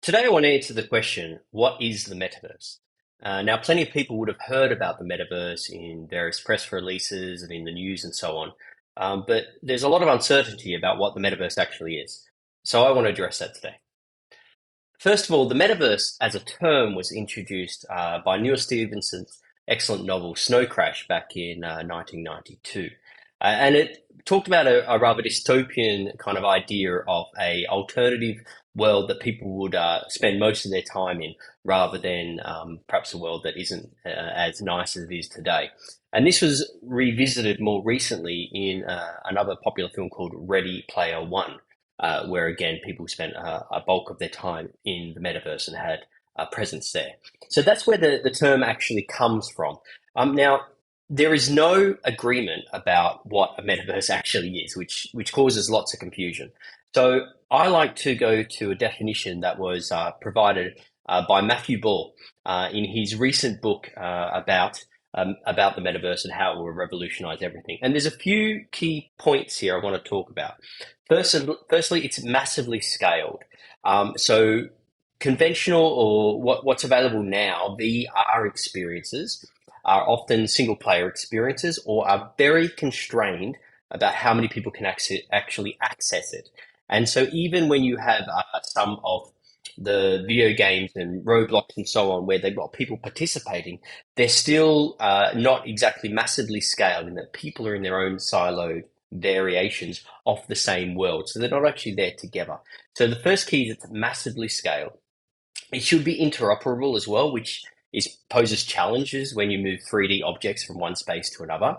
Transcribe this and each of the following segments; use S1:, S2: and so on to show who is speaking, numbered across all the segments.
S1: Today, I want to answer the question, what is the metaverse? Now, plenty of people would have heard about the metaverse in various press releases and in the news and so on, but there's a lot of uncertainty about what the metaverse actually is. So I want to address that today. First of all, the metaverse as a term was introduced by Neil Stephenson's excellent novel Snow Crash back in 1992. And it talked about a rather dystopian kind of idea of a alternative world that people would spend most of their time in, rather than perhaps a world that isn't as nice as it is today. And this was revisited more recently in another popular film called Ready Player One, where again people spent a bulk of their time in the metaverse and had a presence there. So that's where the term actually comes from. Now, there is no agreement about what a metaverse actually is, which causes lots of confusion. So I like to go to a definition that was provided by Matthew Ball in his recent book about the metaverse and how it will revolutionize everything. And there's a few key points here I want to talk about. Firstly, it's massively scaled. So conventional or what's available now, VR experiences are often single player experiences or are very constrained about how many people can actually access it. And so even when you have some of the video games and Roblox and so on, where they've got people participating, they're still not exactly massively scaled in that people are in their own siloed variations of the same world. So they're not actually there together. So the first key is it's massively scaled. It should be interoperable as well, which poses challenges when you move 3D objects from one space to another.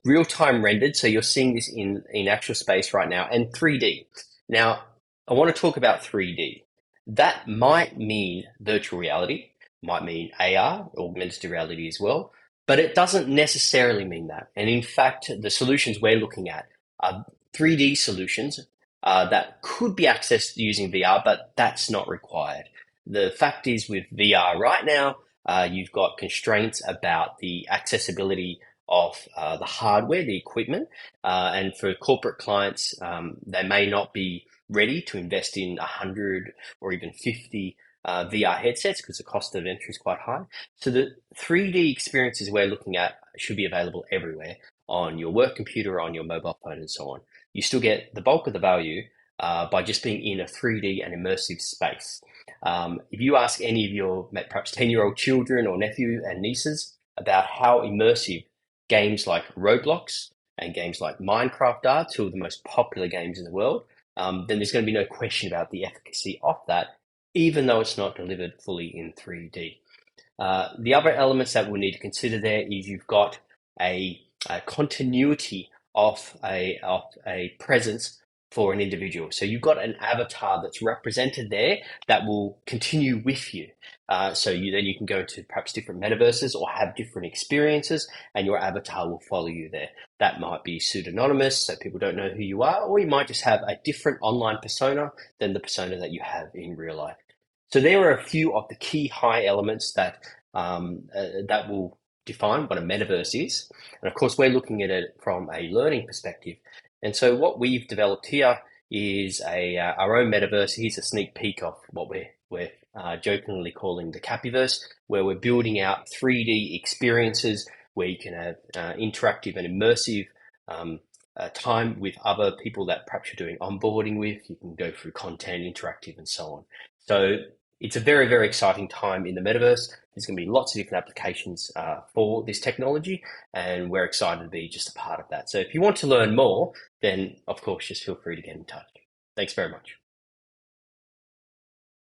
S1: Real-time rendered, so you're seeing this in actual space right now, and 3D. Now, I want to talk about 3D. That might mean virtual reality, might mean AR, augmented reality as well, but it doesn't necessarily mean that. And in fact, the solutions we're looking at are 3D solutions that could be accessed using VR, but that's not required. The fact is, with VR right now, you've got constraints about the accessibility of the hardware, the equipment, and for corporate clients, they may not be ready to invest in 100 or even 50 VR headsets because the cost of entry is quite high. So the 3D experiences we're looking at should be available everywhere on your work computer, on your mobile phone, and so on. You still get the bulk of the value by just being in a 3D and immersive space. If you ask any of your perhaps 10-year-old children or nephews and nieces about how immersive games like Roblox and games like Minecraft are, two of the most popular games in the world, then there's going to be no question about the efficacy of that, even though it's not delivered fully in 3D. The other elements that we'll need to consider there is you've got a continuity of a presence for an individual. So you've got an avatar that's represented there that will continue with you. So you can go to perhaps different metaverses or have different experiences, and your avatar will follow you there. That might be pseudonymous, so people don't know who you are, or you might just have a different online persona than the persona that you have in real life. So there are a few of the key high elements that that will define what a metaverse is. And of course, we're looking at it from a learning perspective. And so what we've developed here is our own metaverse. Here's a sneak peek of what we're jokingly calling the Capyverse, where we're building out 3D experiences where you can have interactive and immersive time with other people that perhaps you're doing onboarding with. You can go through content, interactive, and so on. So it's a very, very exciting time in the metaverse. There's going to be lots of different applications for this technology, and we're excited to be just a part of that. So if you want to learn more, then of course, just feel free to get in touch. Thanks very much.